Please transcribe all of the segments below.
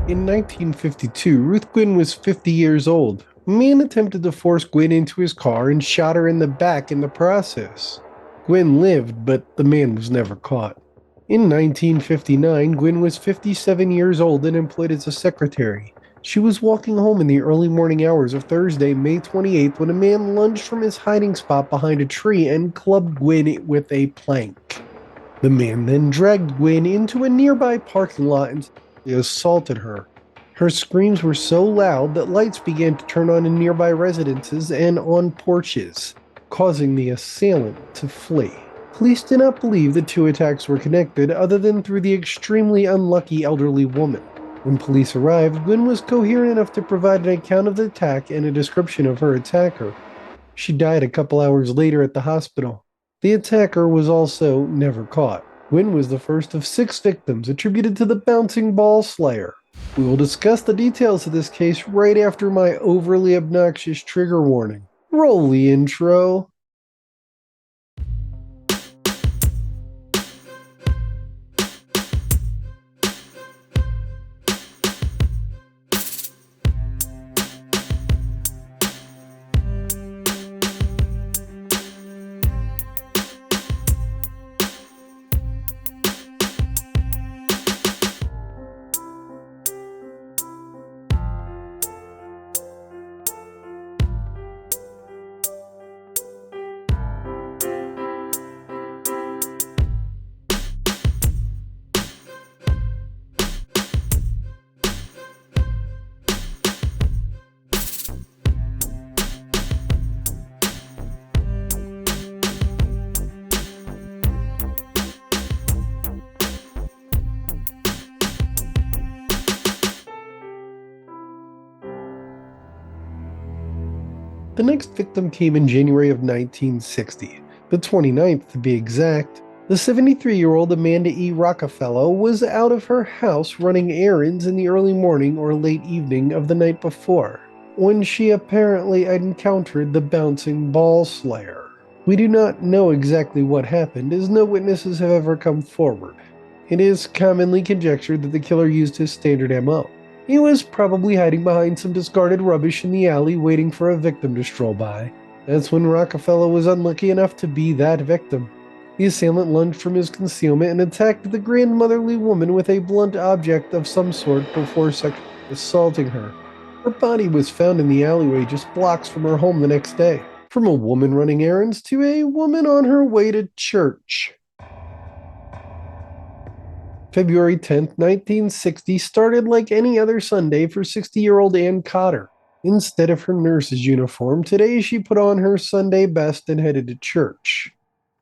In 1952, Ruth Gwinn was 50 years old. A man attempted to force Gwinn into his car and shot her in the back in the process. Gwinn lived, but the man was never caught. In 1959, Gwinn was 57 years old and employed as a secretary. She was walking home in the early morning hours of Thursday, May 28th, when a man lunged from his hiding spot behind a tree and clubbed Gwinn with a plank. The man then dragged Gwinn into a nearby parking lot and assaulted her. Her screams were so loud that lights began to turn on in nearby residences and on porches, causing the assailant to flee. Police did not believe the two attacks were connected other than through the extremely unlucky elderly woman. When police arrived, Gwinn was coherent enough to provide an account of the attack and a description of her attacker. She died a couple hours later at the hospital. The attacker was also never caught. Gwinn was the first of 6 victims attributed to the bouncing ball slayer. We will discuss the details of this case right after my overly obnoxious trigger warning. Roll the intro. The next victim came in January of 1960, the 29th to be exact. The 73-year-old Amanda E Rockafellow was out of her house running errands in the early morning or late evening of the night before, when she apparently encountered the bouncing ball slayer. We do not know exactly what happened, as no witnesses have ever come forward. It is commonly conjectured that the killer used his standard MO. He was probably hiding behind some discarded rubbish in the alley waiting for a victim to stroll by. That's when Rockafellow was unlucky enough to be that victim. The assailant lunged from his concealment and attacked the grandmotherly woman with a blunt object of some sort before sexually assaulting her. Her body was found in the alleyway just blocks from her home the next day. From a woman running errands to a woman on her way to church. February 10th, 1960 started like any other Sunday for 60-year-old Ann Cotter. Instead of her nurse's uniform, today she put on her Sunday best and headed to church.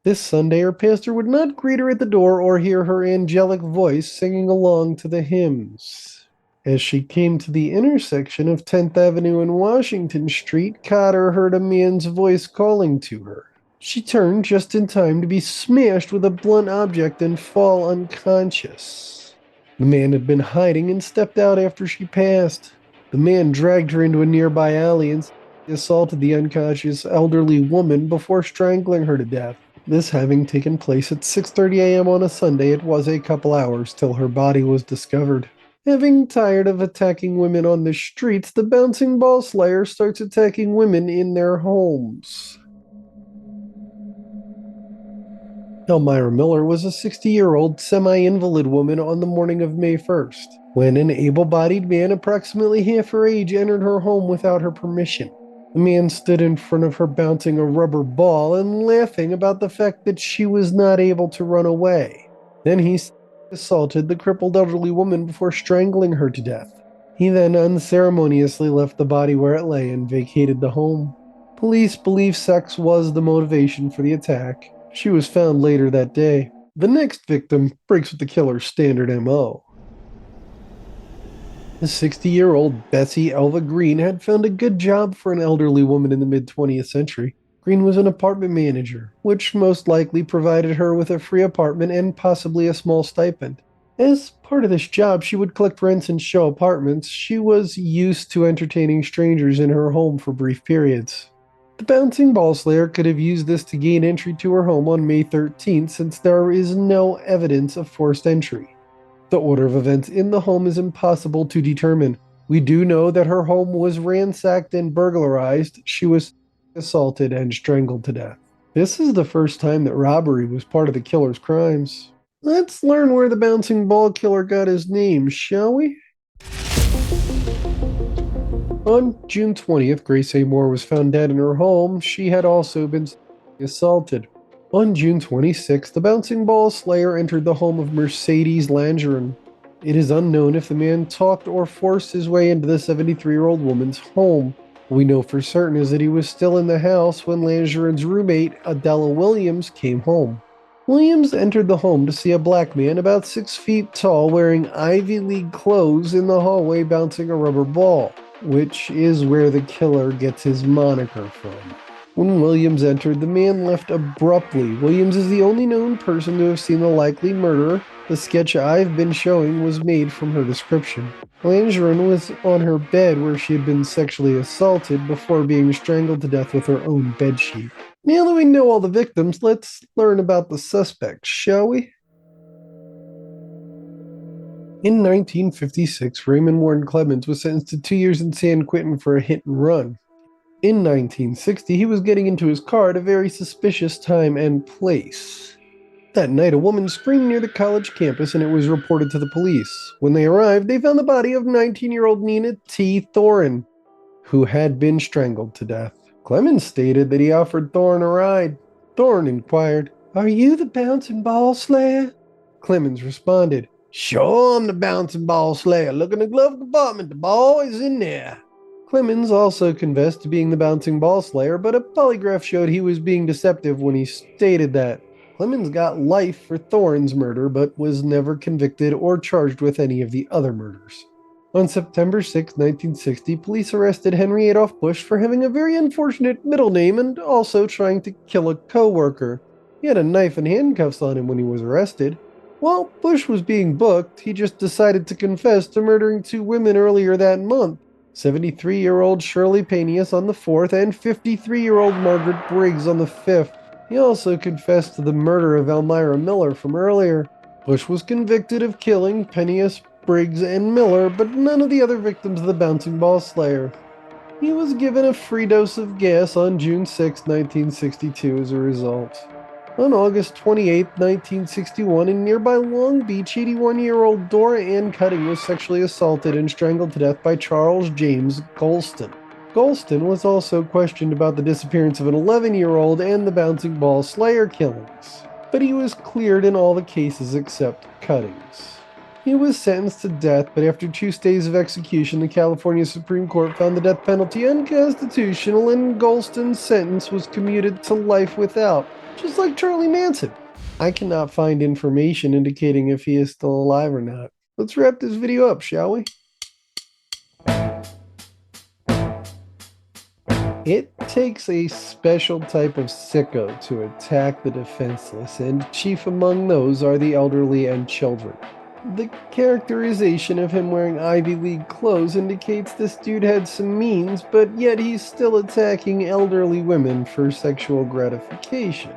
This Sunday, her pastor would not greet her at the door or hear her angelic voice singing along to the hymns. As she came to the intersection of 10th Avenue and Washington Street, Cotter heard a man's voice calling to her. She turned just in time to be smashed with a blunt object and fall unconscious. The man had been hiding and stepped out after she passed. The man dragged her into a nearby alley and assaulted the unconscious elderly woman before strangling her to death. This having taken place at 6:30 a.m. on a Sunday, it was a couple hours till her body was discovered. Having tired of attacking women on the streets, the bouncing ball slayer starts attacking women in their homes. Elmyra Miller was a 60-year-old semi-invalid woman on the morning of May 1st, when an able-bodied man approximately half her age entered her home without her permission. The man stood in front of her bouncing a rubber ball and laughing about the fact that she was not able to run away. Then he assaulted the crippled elderly woman before strangling her to death. He then unceremoniously left the body where it lay and vacated the home. Police believe sex was the motivation for the attack. She was found later that day. The next victim breaks with the killer's standard MO. The 60-year-old Bessie Elva Green had found a good job for an elderly woman in the mid-20th century. Green was an apartment manager, which most likely provided her with a free apartment and possibly a small stipend. As part of this job, she would collect rents and show apartments. She was used to entertaining strangers in her home for brief periods. The bouncing ball slayer could have used this to gain entry to her home on May 13th, since there is no evidence of forced entry. The order of events in the home is impossible to determine. We do know that her home was ransacked and burglarized. She was assaulted and strangled to death. This is the first time that robbery was part of the killer's crimes. Let's learn where the bouncing ball killer got his name, shall we? On June 20th, Grace A. Moore was found dead in her home. She had also been assaulted. On June 26th, the bouncing ball slayer entered the home of Mercedes Langeron. It is unknown if the man talked or forced his way into the 73-year-old woman's home. What we know for certain is that he was still in the house when Langeron's roommate, Adela Williams, came home. Williams entered the home to see a black man about 6 feet tall wearing Ivy League clothes in the hallway bouncing a rubber ball, which is where the killer gets his moniker from. When Williams entered, the man left abruptly. Williams is the only known person to have seen the likely murderer. The sketch I've been showing was made from her description. Langeron was on her bed where she had been sexually assaulted before being strangled to death with her own bedsheet. Now that we know all the victims, let's learn about the suspects, shall we? In 1956, Raymond Warren Clemens was sentenced to 2 years in San Quentin for a hit and run. In 1960, he was getting into his car at a very suspicious time and place. That night, a woman screamed near the college campus and it was reported to the police. When they arrived, they found the body of 19-year-old Nina T. Thorin, who had been strangled to death. Clemens stated that he offered Thorin a ride. Thorin inquired, "Are you the bouncing ball slayer?" Clemens responded, "Sure, I'm the bouncing ball slayer. Look in the glove compartment, the ball is in there." Clemens also confessed to being the bouncing ball slayer, but a polygraph showed he was being deceptive when he stated that. Clemens got life for Thorin's murder, but was never convicted or charged with any of the other murders. On September 6, 1960, police arrested Henry Adolph Bush for having a very unfortunate middle name and also trying to kill a co-worker. He had a knife and handcuffs on him when he was arrested. While Bush was being booked, he just decided to confess to murdering 2 women earlier that month. 73-year-old Shirley Paneas on the 4th and 53-year-old Margaret Briggs on the 5th. He also confessed to the murder of Elmyra Miller from earlier. Bush was convicted of killing Paneas, Briggs, and Miller, but none of the other victims of the bouncing ball slayer. He was given a free dose of gas on June 6, 1962 as a result. On August 28, 1961, in nearby Long Beach, 81-year-old Dora Ann Cutting was sexually assaulted and strangled to death by Charles James Golston. Golston was also questioned about the disappearance of an 11-year-old and the bouncing ball slayer killings, but he was cleared in all the cases except Cuttings. He was sentenced to death, but after 2 stays of execution, the California Supreme Court found the death penalty unconstitutional and Golston's sentence was commuted to life without, just like Charlie Manson. I cannot find information indicating if he is still alive or not. Let's wrap this video up, shall we? It takes a special type of sicko to attack the defenseless, and chief among those are the elderly and children. The characterization of him wearing Ivy League clothes indicates this dude had some means, but yet he's still attacking elderly women for sexual gratification.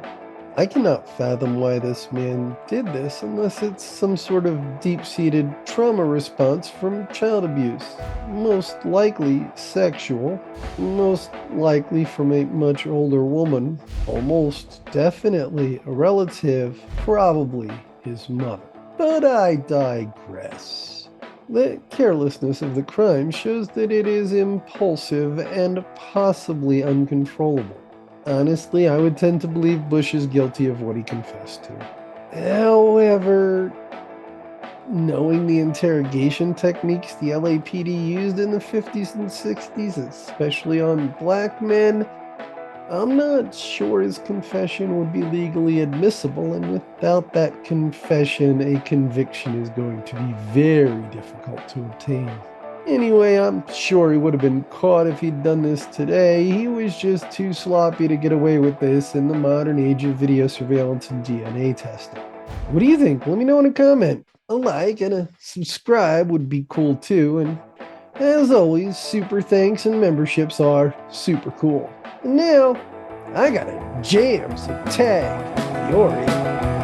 I cannot fathom why this man did this unless it's some sort of deep-seated trauma response from child abuse. Most likely sexual, most likely from a much older woman, almost definitely a relative, probably his mother. But I digress. The carelessness of the crime shows that it is impulsive and possibly uncontrollable. Honestly, I would tend to believe Bush is guilty of what he confessed to. However, knowing the interrogation techniques the LAPD used in the 50s and 60s, especially on black men, I'm not sure his confession would be legally admissible, and without that confession, a conviction is going to be very difficult to obtain. Anyway, I'm sure he would have been caught if he'd done this today. He was just too sloppy to get away with this in the modern age of video surveillance and DNA testing. What do you think? Let me know in a comment. A like and a subscribe would be cool too, and as always, super thanks and memberships are super cool. And now, I gotta jam, so tag, you're in.